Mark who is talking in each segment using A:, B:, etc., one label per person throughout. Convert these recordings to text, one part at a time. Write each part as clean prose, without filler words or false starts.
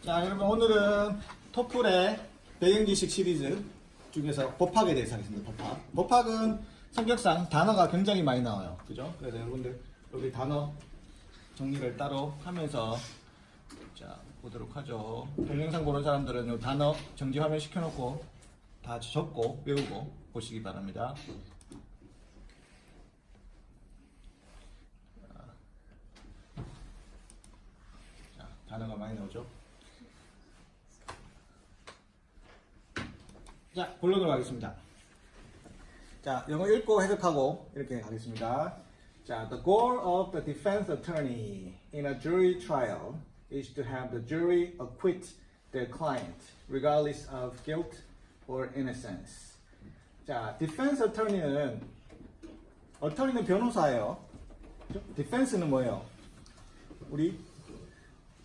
A: 자, 여러분 오늘은 토플의 배경지식 시리즈 중에서 법학에 대해서 하겠습니다. 법학은 성격상 단어가 굉장히 많이 나와요. 그죠? 그래서 여러분들 여기 단어 정리를 따로 하면서 자, 보도록 하죠. 동영상 보는 사람들은 이 단어 정지 화면 시켜놓고 다 적고 외우고 보시기 바랍니다. 자, 단어가 많이 나오죠. 자, 본론으로 가겠습니다. 자, 영어 읽고 해석하고 이렇게 가겠습니다. 자, the goal of the defense attorney in a jury trial is to have the jury acquit their client, regardless of guilt or innocence. 자, defense attorney는 변호사예요. defense는 뭐예요? 우리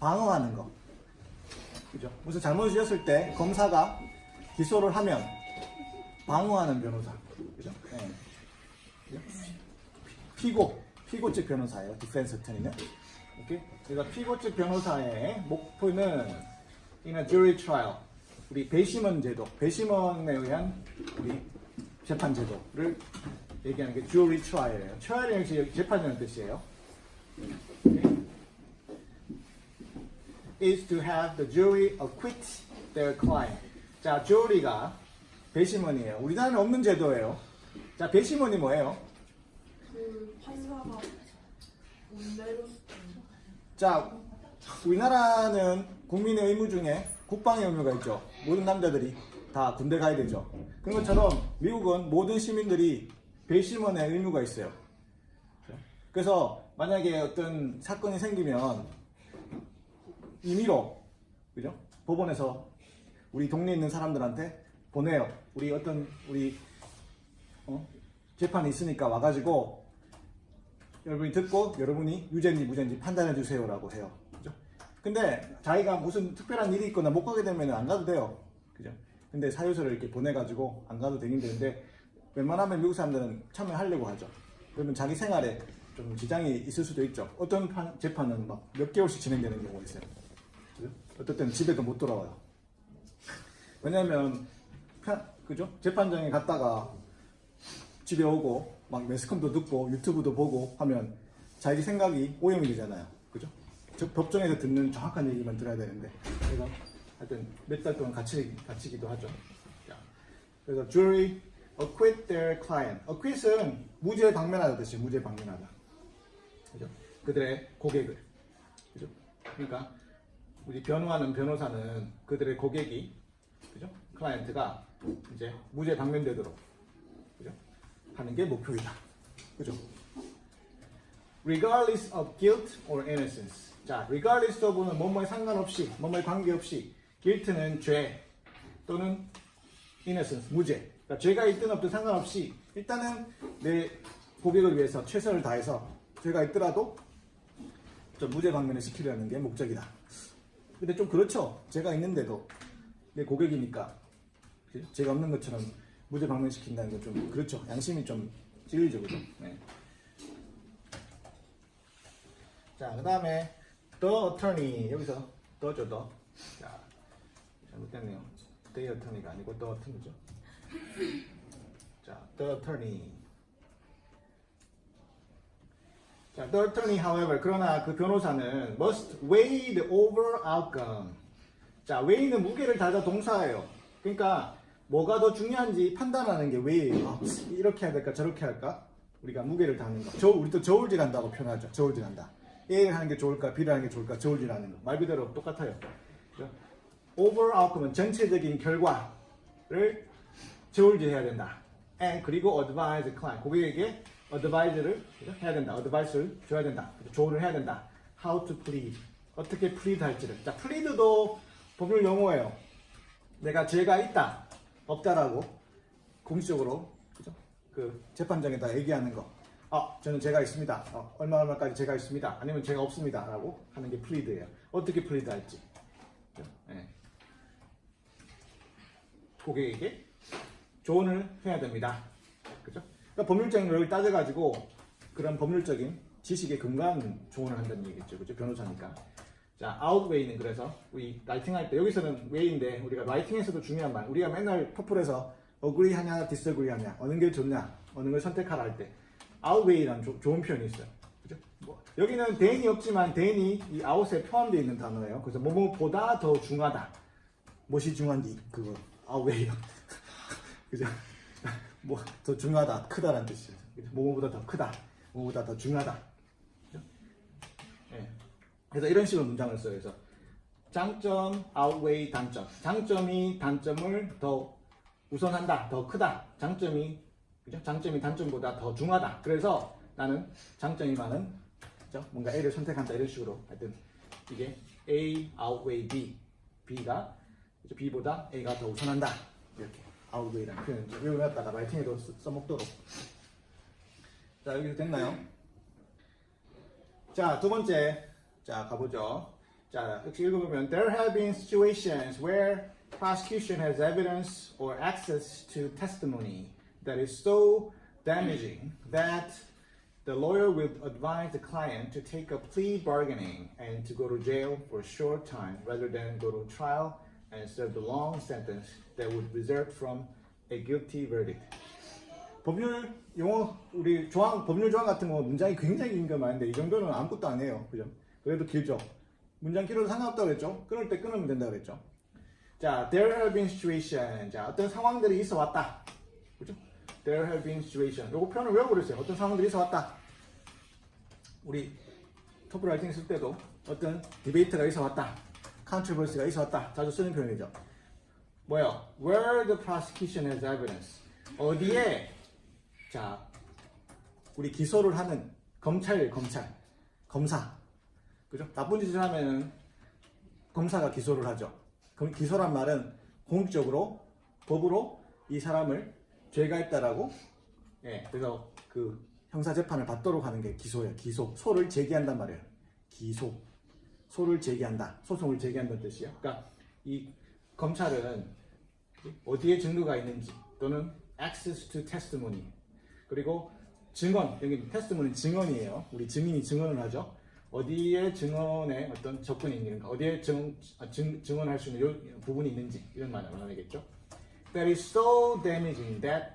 A: 방어하는 거. 그죠? 무슨 잘못을 지었을 때 검사가 기소를 하면 방어하는 변호사. 그죠? 네. 피고 측 변호사예요. 디펜스 어터니는. 오케이? 그래서 피고 측 변호사의 목표는 in a jury trial. 우리 배심원 제도, 배심원에 의한 우리 재판 제도를 얘기하는 게 jury trial이에요. trial은 역시 재판이라는 뜻이에요. 오케이? is to have the jury acquit their client. 자, jury가 배심원이에요. 우리나라는 없는 제도예요. 자, 배심원이 뭐예요?
B: 그 판사가 원대로
A: 자, 우리나라는 국민의 의무 중에 국방의 의무가 있죠. 모든 남자들이 다 군대 가야 되죠. 그런 것처럼 미국은 모든 시민들이 배심원의 의무가 있어요. 그래서 만약에 어떤 사건이 생기면 임의로, 그죠? 법원에서 우리 동네에 있는 사람들한테 보내요. 우리 재판이 있으니까 와가지고 여러분이 듣고 여러분이 유죄인지 무죄인지 판단해 주세요라고 해요. 그죠? 근데 자기가 무슨 특별한 일이 있거나 못 가게 되면 안 가도 돼요. 그죠? 근데 사유서를 이렇게 보내가지고 안 가도 되긴 되는데 웬만하면 미국 사람들은 참여하려고 하죠. 그러면 자기 생활에 좀 지장이 있을 수도 있죠. 어떤 재판은 막 몇 개월씩 진행되는 경우가 있어요. 그죠? 어떨 때는 집에도 못 돌아와요. 왜냐면 그죠? 재판장에 갔다가 집에 오고 막 매스컴도 듣고 유튜브도 보고 하면 자기 생각이 오염이 되잖아요. 그죠? 법정에서 듣는 정확한 얘기만 들어야 되는데 그래서 하여튼 몇 달 동안 갇히기도 하죠. 자, 그래서 jury acquit their client. acquit은 무죄 방면하다 뜻이에요. 무죄 방면하다. 그죠? 그들의 고객을. 그죠? 그러니까 우리 변호하는 변호사는 그들의 고객이 그죠? 클라이언트가 이제 무죄 방면되도록 그죠? 하는 게 목표이다. 그죠? Regardless of guilt or innocence. 자, regardless of는 뭐뭐에 상관없이, 뭐뭐에 관계없이, guilt는 죄 또는 innocence 무죄. 그러니까 죄가 있든 없든 상관없이 일단은 내 고객을 위해서 최선을 다해서 죄가 있더라도 좀 무죄 방면을 시키려는 게 목적이다. 근데 좀 그렇죠. 죄가 있는데도 내 고객이니까 죄가 없는 것처럼 무죄 방면시킨다는 건 좀 그렇죠. 양심이 좀 찔리죠, 그죠? 네. 자, 그 다음에 the attorney 여기서 the죠, the. 자, 잘못됐네요. the attorney가 아니고 the attorney죠. 자, the attorney. 자, the attorney, however, 그러나 그 변호사는 must weigh the overall outcome. 자, weigh는 무게를 다자 동사예요. 그러니까 뭐가 더 중요한지 판단하는 게 weigh예요. 이렇게 해야 될까 저렇게 할까? 우리가 무게를 다는 거. 우리 또 저울질한다고 표현하죠. 저울질한다. A를 하는 게 좋을까 B를 하는 게 좋을까 저울질하는 거. 말 그대로 똑같아요. 그렇죠? overall outcome은 전체적인 결과를 저울질해야 된다. And 그리고 advise the client. 고객에게 advice를 해야 된다. advice를 줘야 된다. 조언을 해야 된다. How to plead. 어떻게 plead 할지를. 자, plead도 법률 용어예요. 내가 죄가 있다, 없다라고 공식적으로 그죠? 그 재판장에다 얘기하는 거. 저는 죄가 있습니다. 얼마까지 죄가 있습니다. 아니면 죄가 없습니다라고 하는 게 plead예요. 어떻게 plead 할지. 그죠? 네. 고객에게 조언을 해야 됩니다. 그죠? 그러니까 법률적인 걸 따져가지고 그런 법률적인 지식에 근거한 조언을 한다는 얘기겠죠. 그죠? 변호사니까. 자, outweigh는 그래서 우리 라이팅 할 때 여기서는 weigh인데 우리가 라이팅에서도 중요한 말. 우리가 맨날 토플에서 agree 하냐, disagree 하냐, 어느 게 좋냐, 어느 걸 선택하라 할 때 outweigh라는 좋은 표현이 있어요. 그죠? 뭐, 여기는 than이 없지만 than이 이 out에 포함되어 있는 단어예요. 그래서 뭐뭐보다 더 중하다. 무엇이 중한지 그거 outweigh. 그죠? 뭐 더 중하다, 크다라는 뜻이죠. 뭐뭐보다 더 크다, 뭐보다 더 중하다. 그죠? 예. 그래서 이런 식으로 문장을 써요. 그래서 장점 outweigh 단점. 장점이 단점을 더 우선한다, 더 크다. 장점이 그죠? 장점이 단점보다 더 중하다. 그래서 나는 장점이 많은 그죠? 뭔가 A를 선택한다 이런 식으로 하여튼 이게 A outweigh B, B가 그죠? B보다 A가 더 우선한다 이렇게 outweigh라는 표현 외워놨다가 라이팅에도 써먹도록. 자 여기서 됐나요? 자 두 번째 자 가보죠. 자 역시 읽어보면 there have been situations where prosecution has evidence or access to testimony that is so damaging that the lawyer will advise the client to take up plea bargaining and to go to jail for a short time rather than go to trial and serve the long sentence that would result from a guilty verdict. 법률 용어 우리 법률 조항 같은 거 문장이 굉장히 긴 거 많은데 이 정도는 아무것도 안 해요. 그죠? 그래도 길죠. 문장 길어도 상관없다고 그랬죠. 끊을 때 끊으면 된다고 그랬죠. 자, there have been situations. 자, 어떤 상황들이 있어 왔다. 그죠? There have been situations. 요거 표현을 외워버렸어요. 어떤 상황들이 있어 왔다. 우리 토플 라이팅 쓸 때도 어떤 디베이트가 있어 왔다. controversy가 있어 왔다. 자주 쓰는 표현이죠. 뭐요? Where the prosecution has evidence. 어디에 자, 우리 기소를 하는 검사. 그죠? 나쁜 짓을 하면은 검사가 기소를 하죠. 그럼 기소란 말은 공식적으로 법으로 이 사람을 죄가 있다라고 예, 그래서 그 형사 재판을 받도록 하는 게 기소예요. 기소. 소를 제기한단 말이에요. 기소. 소를 제기한다. 소송을 제기한다는 뜻이에요. 그러니까 이 검찰은 어디에 증거가 있는지 또는 access to testimony 그리고 증언. 여기 testimony 증언이에요. 우리 증인이 증언을 하죠. 어디에 증언에 어떤 접근이 있는가, 어디에 증언할 수 있는 부분이 있는지 이런 말을 말하겠죠. That is so damaging that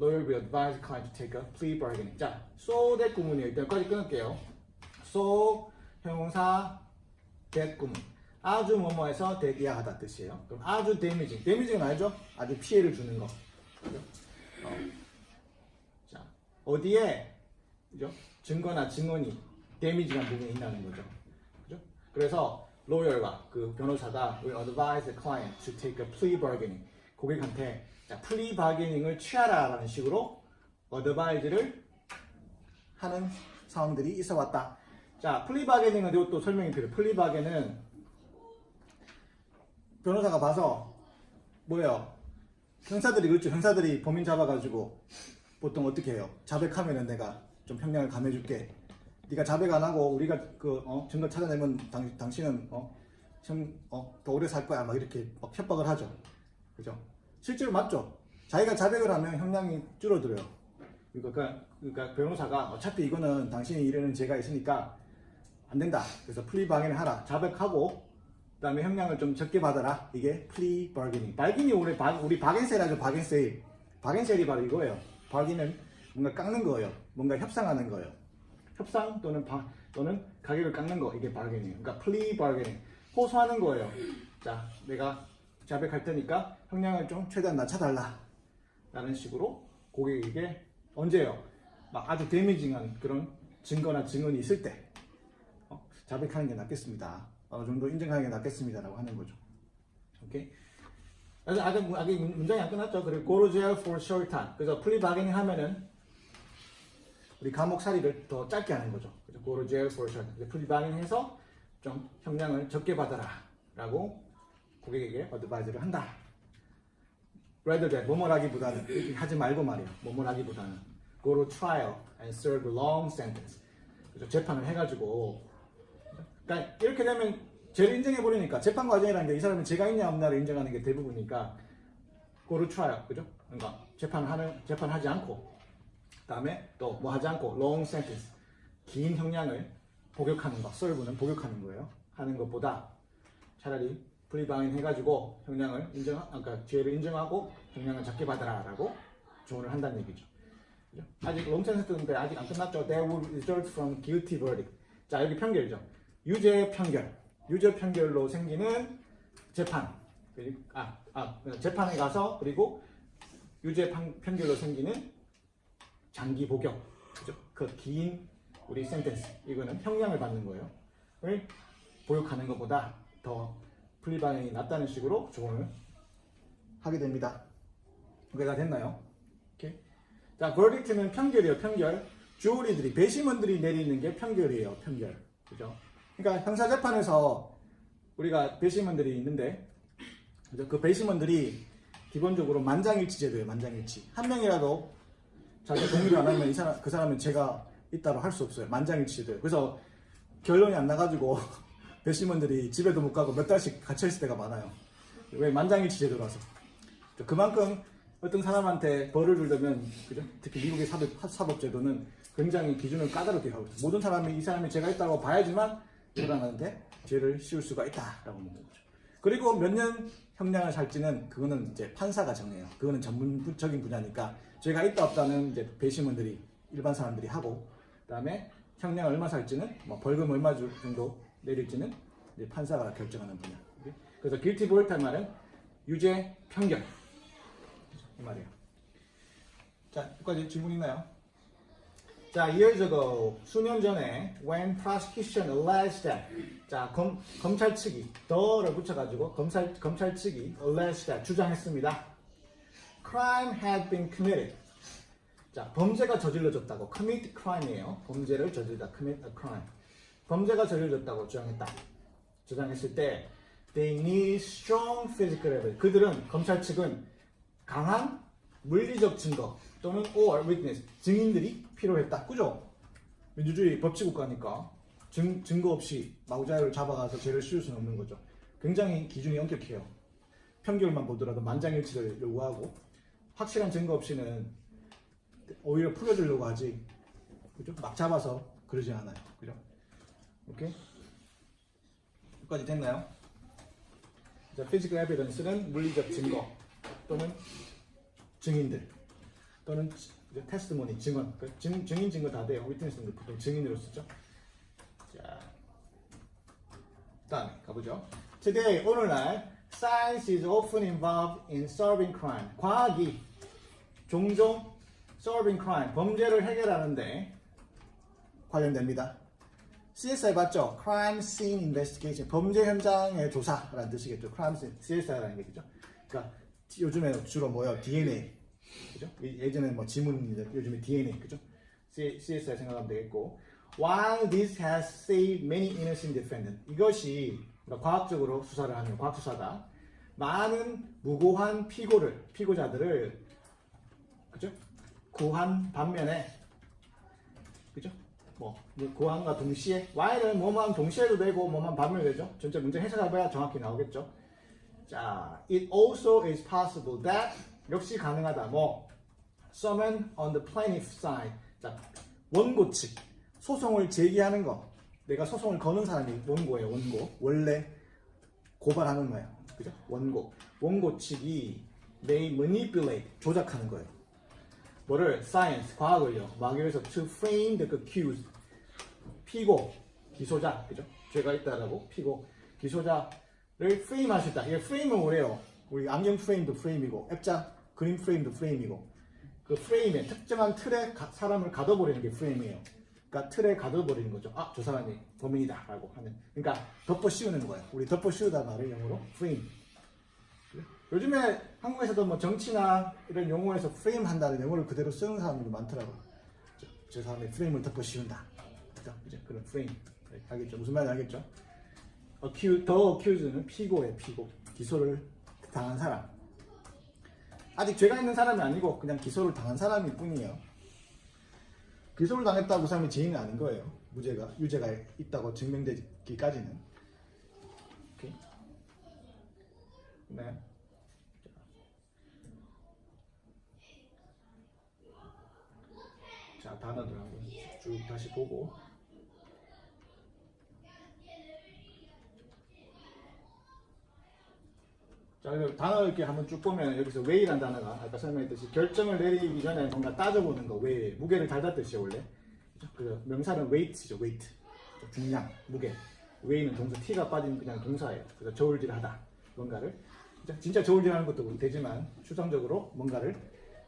A: lawyer will advise the client to take a plea bargaining. 자, so that 구문이에요. 일단 여기까지 끊을게요. So 형용사 that 구문. 아주 뭐뭐해서 대기하다 뜻이에요. 그럼 아주 damaging. damaging은 알죠? 아주 피해를 주는 거. 그죠? 자, 어디에 그죠? 증거나 증언이 데미지한 부분이 있다는 거죠. 그죠? 그래서 lawyer가 그 변호사가 will advise the client to take a plea bargaining. 고객한테 자, plea bargaining을 취하라라는 식으로 advise를 하는 상황들이 있어 왔다. 자, plea bargaining은 이것도 설명이 필요해요. plea bargaining은 변호사가 봐서 뭐예요? 형사들이 그렇죠. 형사들이 범인 잡아가지고 보통 어떻게 해요? 자백하면은 내가 좀 형량을 감해줄게. 네가 자백 안 하고 우리가 증거 찾아내면 당신은 더 오래 살 거야 막 이렇게 막 협박을 하죠. 그죠? 실제로 맞죠? 자기가 자백을 하면 형량이 줄어들어요. 그러니까 변호사가 어차피 이거는 당신이 이르는 죄가 있으니까 안 된다. 그래서 플리 바게닝 하라. 자백하고 그다음에 형량을 좀 적게 받아라. 이게 플리 바게닝. 바게닝이 우리 바겐셀하죠. 바겐셀. 바겐셀이 바로 이거예요. 바게닝은 뭔가 깎는 거예요. 뭔가 협상하는 거예요. 협상 또는 가격을 깎는 거 이게 바게닝. 그러니까 플리 바게닝. 호소하는 거예요. 자, 내가 자백할 테니까 형량을 좀 최대한 낮춰달라. 라는 식으로 고객에게 언제요? 막 아주 데미징한 그런 증거나 증언이 있을 때 자백하는 게 낫겠습니다. 어느 정도 인정하는 게 낫겠습니다라고 하는 거죠. 오케이? 그래서 아직 문장이 안 끝났죠. 그리고 go to jail for short time. 그래서 플리 바게닝 하면은 우리 감옥 살이를 더 짧게 하는 거죠. 그래서 go to jail for short time. 플리 바게닝 해서 좀 형량을 적게 받아라라고 고객에게 어드바이즈를 한다. rather than 뭐뭐라기보다는 이렇게 하지 말고 말이야. 뭐뭐라기보다는 go to trial and serve a long sentence. 그래서 재판을 해가지고 그러니까 이렇게 되면 죄를 인정해 버리니까 재판 과정이라는 게 이 사람이 죄가 있냐 없냐를 인정하는 게 대부분이니까 go to trial 그죠? 그러니까 재판하지 않고 그다음에 또 뭐 하지 않고 long sentence 긴 형량을 복역하는 거 serve는 복역하는 거예요. 하는 것보다 차라리 불이방인 해가지고 형량을 그러니까 죄를 인정하고 형량을 작게 받아라라고 조언을 한다는 얘기죠. 그죠? 아직 롱센스인데 아직 안 끝났죠. That would result from guilty verdict. 자 여기 편결이죠. 유죄 편결. 유죄 편결로 생기는 재판. 재판에 가서 그리고 유죄 편결로 생기는 장기 복역. 그죠? 그 긴 우리 센텐스. 이거는 형량을 받는 거예요. 을 보육하는 것보다 더 불이방이 낫다는 식으로 조언을 하게 됩니다. 이게 다 됐나요? 오케이. 자, verdict는 편결이에요. 편결. 주어리들이 배심원들이 내리는 게 편결이에요. 편결. 그죠? 그러니까 형사 재판에서 우리가 배심원들이 있는데 그죠? 그 배심원들이 기본적으로 만장일치 제도예요. 만장일치. 한 명이라도 자기 동의를 안 하면 그 사람은 죄가 있다고 할 수 없어요. 만장일치 제도예요. 그래서 결론이 안 나가지고 배심원들이 집에도 못 가고 몇 달씩 갇혀있을 때가 많아요. 왜? 만장일치 제도라서. 그만큼 어떤 사람한테 벌을 주려면, 그죠? 특히 미국의 사법제도는 굉장히 기준을 까다롭게 하고 있어요. 모든 사람이 이 사람이 죄가 있다고 봐야지만 이 사람한테 죄를 씌울 수가 있다라고 묻는 거죠. 그리고 몇 년 형량을 살지는 그거는 이제 판사가 정해요. 그거는 전문적인 분야니까 죄가 있다 없다는 이제 배심원들이 일반 사람들이 하고, 그다음에 형량 얼마 살지는 뭐 벌금 얼마 정도 내릴지는 이제 판사가 결정하는 분야. 그래서 guilty verdict 할 말은 유죄 편결 이 말이에요. 자, 여기까지 질문 있나요? 자, years ago 수년 전에 when prosecution alleged that 자 검찰 측이 the를 붙여가지고 검찰 측이 alleged that 주장했습니다. crime had been committed. 자, 범죄가 저질러졌다고. commit crime이에요. 범죄를 저질렀다. commit a crime. 범죄가 저질러졌다고 주장했을 때 they need strong physical evidence. 그들은 검찰 측은 강한 물리적 증거 또는 or witness 증인들이 필요했다. 그죠? 민주주의 법치국가니까 증거 없이 마구자유를 잡아가서 죄를 씌울 수는 없는 거죠. 굉장히 기준이 엄격해요. 편결만 보더라도 만장일치를 요구하고 확실한 증거 없이는 오히려 풀어주려고 하지, 그죠? 막 잡아서 그러지 않아요. 그죠? 오케이? 여기까지 됐나요? 자, physical evidence는 물리적 증거 또는 증인들 또는 테스트모니 증언, 증인 증거 다 돼요. witness는 보통 증인으로 쓰죠. 자, 다음에 가보죠. Today, 오늘날 science is often involved in solving crime. 과학이 종종 solving crime, 범죄를 해결하는데 관련됩니다. CSI 봤죠? Crime Scene Investigation, 범죄 현장의 조사라는 뜻이겠죠. Crime Scene, CSI라는 얘기죠. 그러니까 요즘에 주로 뭐요? DNA, 그죠? 예전에 뭐 지문인데 요즘에 DNA, 그죠? CSI 생각하면 되겠고. While this has saved many innocent defendants, 이것이 과학적으로 수사를 하는 과학 수사다. 많은 무고한 피고자들을, 그죠? 구한 반면에, 그죠? 뭐 구한과 동시에, while은 뭐만 동시에도 되고 뭐만 반면에 되죠. 전체 문제 해석해봐야 정확히 나오겠죠. 자, it also is possible that 역시 가능하다. 뭐 summon on the plaintiff side. 자, 원고 측 소송을 제기하는 거. 내가 소송을 거는 사람이 원고예요. 원고. 원래 고발하는 거예요. 그죠? 원고 측이 may manipulate 조작하는 거예요. 뭐를? science, 과학을요. 막 위해서 to frame the accused. 피고, 기소자, 그죠? 죄가 있다라고 기소자를 frame 할 수 있다. 이게 frame은 뭐래요? 우리 안경 프레임도 프레임이고, 액자, 그림 프레임도 프레임이고, 그 프레임에 특정한 틀에 사람을 가둬버리는 게 프레임이에요. 그러니까 틀에 가둬버리는 거죠. 아, 저 사람이 범인이다라고 하는. 그러니까 덮어 씌우는 거예요. 우리 덮어 씌우다 말을 영어로 프레임. 요즘에 한국에서도 뭐 정치나 이런 용어에서 프레임 한다는 영어를 그대로 쓰는 사람들이 많더라고요. 저 사람의 프레임을 덮어 씌운다. 그죠? 이제 그런 프레임. 알겠죠? 무슨 말인지 알겠죠? 더 accused는 피고예요, 피고. 기소를 당한 사람. 아직 죄가 있는 사람이 아니고 그냥 기소를 당한 사람일 뿐이에요. 기소를 당했다고 그 사람이 죄인은 아닌 거예요. 유죄가 있다고 증명되기까지는. 오케이. 네. 자, 단어들 한번 쭉 다시 보고. 자, 그래서 단어 이렇게 한번 쭉 보면 여기서 weigh라는 단어가 아까 설명했듯이 결정을 내리기 전에 뭔가 따져보는 거, weigh, 무게를 달다뜻이에요 원래. 그래서 명사는 weight죠, weight, 중량, 무게. weigh는 동사, t가 빠진 그냥 동사예요. 그래서 저울질하다, 뭔가를. 진짜 저울질하는 것도 되지만 추상적으로 뭔가를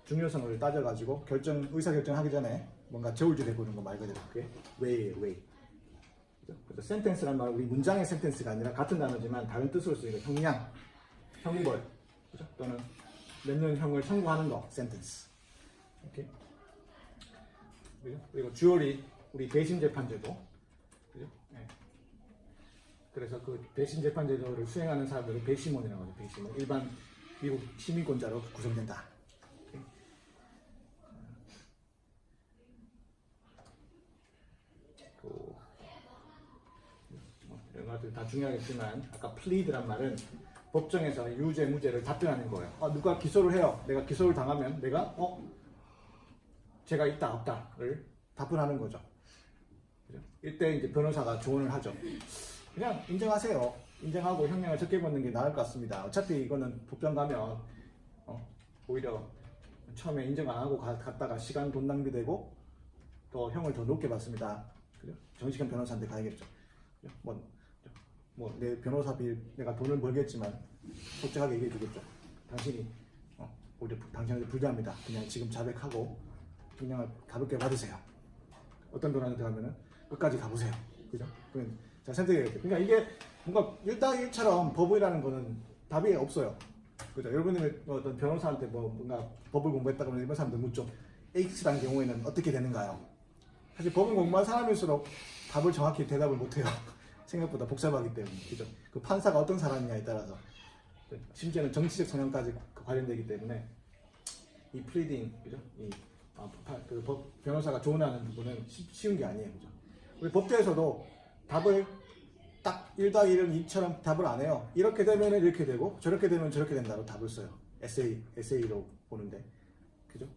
A: 중요성을 따져가지고 의사결정하기 전에 뭔가 저울질해보는 거 말 그대로 그게 weigh. 그래서 sentence란 말은 우리 문장의 sentence가 아니라 같은 단어지만 다른 뜻으로 쓰이는 형량, 형벌, 그죠? 또는 몇 년형을 청구하는 거, sentence. 오케이. 그리고 주어리, 우리 배심 재판제도, 그죠? 네. 그래서 그 배심 재판제도를 수행하는 사람들을 배심원이라고 하죠. 배심원, 일반 미국 시민권자로 구성된다. 이런 것들 다 중요하겠지만 아까 plead란 말은 법정에서 유죄 무죄를 답변하는 거예요. 누가 기소를 해요. 내가 기소를 당하면 내가 죄가 있다 없다를 답변하는 거죠. 그죠? 이때 이제 변호사가 조언을 하죠. 그냥 인정하세요. 인정하고 형량을 적게 받는 게 나을 것 같습니다. 어차피 이거는 법정 가면 오히려 처음에 인정 안 하고 갔다가 시간 돈 낭비되고 또 형을 더 높게 받습니다. 그죠? 정직한 변호사한테 가야겠죠. 내 변호사비 내가 돈을 벌겠지만 솔직하게 얘기해 주겠죠. 당신이 오히려 당신한테 불리합니다. 그냥 지금 자백하고 형량을 가볍게 받으세요. 어떤 변호사한테 가면은 끝까지 가보세요. 그죠? 그건 자 선택해야죠. 그러니까 이게 뭔가 1대1처럼 법이라는 거는 답이 없어요. 그죠? 여러분이 어떤 변호사한테 뭔가 법을 공부했다 그러면 일반 사람들 묻죠. X라는 경우에는 어떻게 되는가요? 사실 법을 공부한 사람일수록 답을 정확히 대답을 못해요. 생각보다 복잡하기 때문에. 그죠? 그 판사가 어떤 사람이냐에 따라서 심지어는 정치적 성향까지 관련되기 때문에 이 플리딩, 그죠? 변호사가 조언하는 부분은 쉬운 게 아니에요. 그죠? 우리 법조에서도 답을 딱 1+1은 2처럼 답을 안 해요. 이렇게 되면 이렇게 되고 저렇게 되면 저렇게 된다로 답을 써요. 에세이로 보는데. 그죠?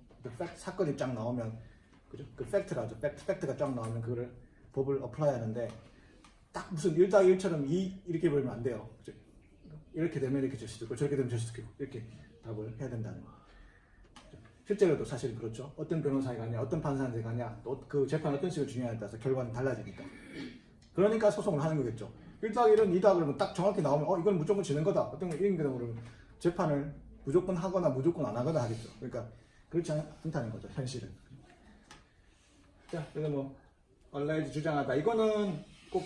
A: 사건이 쫙 나오면, 그죠? 그 팩트가 쫙 나오면 그거를 법을 어플라이 하는데 딱 무슨 1+1처럼 이렇게 보면 안 돼요. 그죠? 이렇게 되면 이렇게 될 수도 있고 저렇게 되면 저럴 수도 있고 이렇게 답을 해야 된다는 거. 실제로도 사실 그렇죠. 어떤 변호사에 가냐, 어떤 판사한테 가냐, 또 그 재판 어떤 식으로 중요하냐에 따라서 결과는 달라지니까. 그러니까 소송을 하는 거겠죠. 1+1은 2다 그러면 딱 정확히 나오면 이건 무조건 지는 거다. 어떤 거 이긴 거다 그러면 재판을 무조건 하거나 무조건 안 하거나 하겠죠. 그러니까 그렇지 않다는 거죠. 현실은. 자, 그래서 alleged 주장하다. 이거는 꼭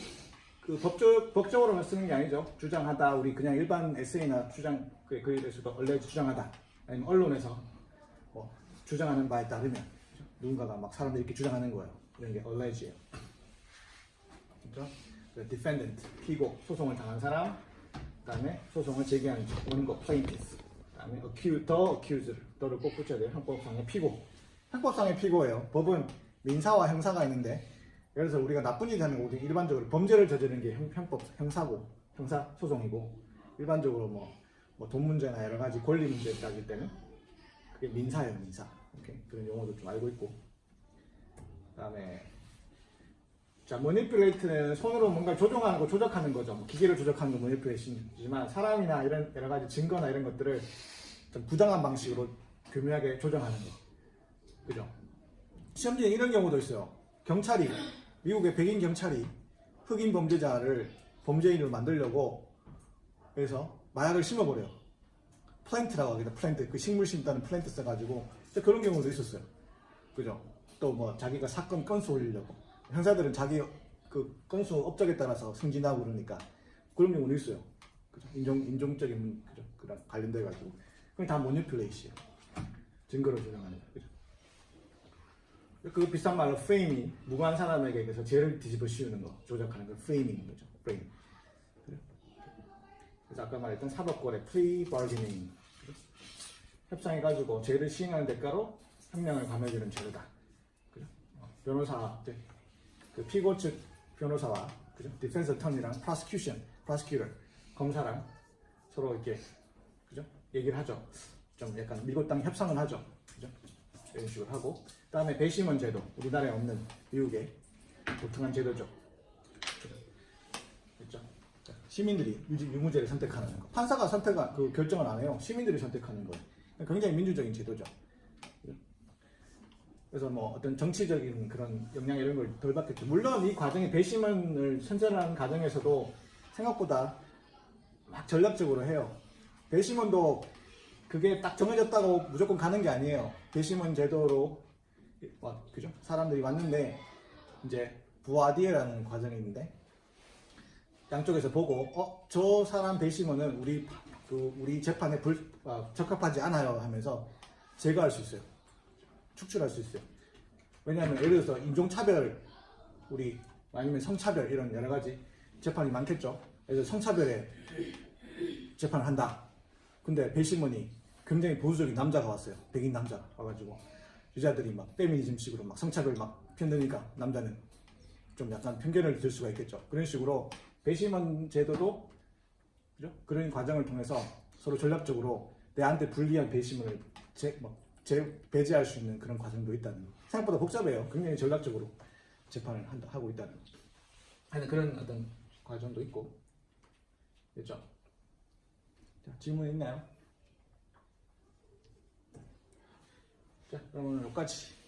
A: 그 법적으로만 쓰는 게 아니죠. 주장하다. 우리 그냥 일반 에세이나 글에서도 alleged 주장하다. 아니면 언론에서 주장하는 바에 따르면 누군가가 막 사람들이 이렇게 주장하는 거예요. 이런 게 alleged예요. 그렇죠? defendant, 피고, 소송을 당한 사람, 그다음에 소송을 제기하는 원고, plaintiff, 그다음에 더를 꼭 붙여야 돼요. 형법상의 피고. 형법상의 피고예요. 법은 민사와 형사가 있는데, 예를 들어서 우리가 나쁜 일을 하는 거고 일반적으로 범죄를 저지르는 게 형사 소송이고, 일반적으로 뭐 돈 문제나 여러 가지 권리 문제 따질 때는 그게 민사예요, 민사. 오케이? 그런 용어도 좀 알고 있고. 그다음에 자, manipulate는 손으로 뭔가 조종하는 거, 조작하는 거죠. 기계를 조작하는 거 manipulation이지만 사람이나 이런 여러 가지 증거나 이런 것들을 좀 부당한 방식으로 교묘하게 조정하는 거. 그죠? 시험 중에 이런 경우도 있어요. 미국의 백인 경찰이 흑인 범죄인으로 만들려고 해서 마약을 심어버려요. 플랜트라고 하겠다. 플랜트. 그 식물 심다는 플랜트 써가지고 그런 경우도 있었어요. 그죠? 또 자기가 사건 건수 올리려고. 형사들은 자기 그 건수 업적에 따라서 승진하고 그러니까 그런 경우도 있어요. 그죠? 인종적인 그죠? 그런 관련돼 가지고 그건 다 모니플레이시예요. 증거를 조작하는 거. 그죠? 그 비싼 말로 프레이밍, 무고한 사람에게 그래서 죄를 뒤집어 씌우는 거, 조작하는 걸 프레이밍인 거죠. 프레이밍. 그래서 아까 말했던 사법거래, plea bargaining. 협상해가지고 죄를 시행하는 대가로 형량을 감해주는 제도다. 그죠? 변호사, 그 피고 측 변호사와 그죠? 디펜스 어터니랑 prosecutor, 검사랑 서로 이렇게 그죠? 얘기를 하죠. 좀 약간 미국 땅 협상을 하죠. 그죠? 이런 식으로 하고, 그다음에 배심원 제도, 우리나라에 없는 미국의 보통한 제도죠. 그죠? 시민들이 유무죄를 선택하는 거. 판사가 그 결정을 안 해요. 시민들이 선택하는 거예요. 굉장히 민주적인 제도죠. 그래서 뭐 어떤 정치적인 그런 영향 이런 걸 덜 받겠죠. 물론 이 과정에 배심원을 선정하는 과정에서도 생각보다 막 전략적으로 해요. 배심원도 그게 딱 정해졌다고 무조건 가는 게 아니에요. 배심원 제도로 그죠? 사람들이 왔는데 이제 부아디에라는 과정이 있는데 양쪽에서 보고 저 사람 배심원은 우리 재판에 적합하지 않아요 하면서 제거할 수 있어요. 축출할 수 있어요. 왜냐하면 예를 들어서 인종차별 아니면 성차별 이런 여러 가지 재판이 많겠죠. 그래서 성차별에 재판을 한다. 근데 배심원이 굉장히 보수적인 남자가 왔어요. 백인 남자가 와가지고 유자들이 막 페미니즘식으로 막 성차별 막 편드니까 남자는 좀 약간 편견을 들 수가 있겠죠. 그런 식으로 배심원 제도도 그죠? 그런 과정을 통해서 서로 전략적으로 내한테 불리한 배심원을 배제할 수 있는 그런 과정도 있다는 거. 생각보다 복잡해요. 굉장히 전략적으로 재판을 하고 있다는 거. 하여튼 그런 어떤 과정도 있고. 됐죠? 자, 질문 있나요? 자, 그럼 오늘 여기까지.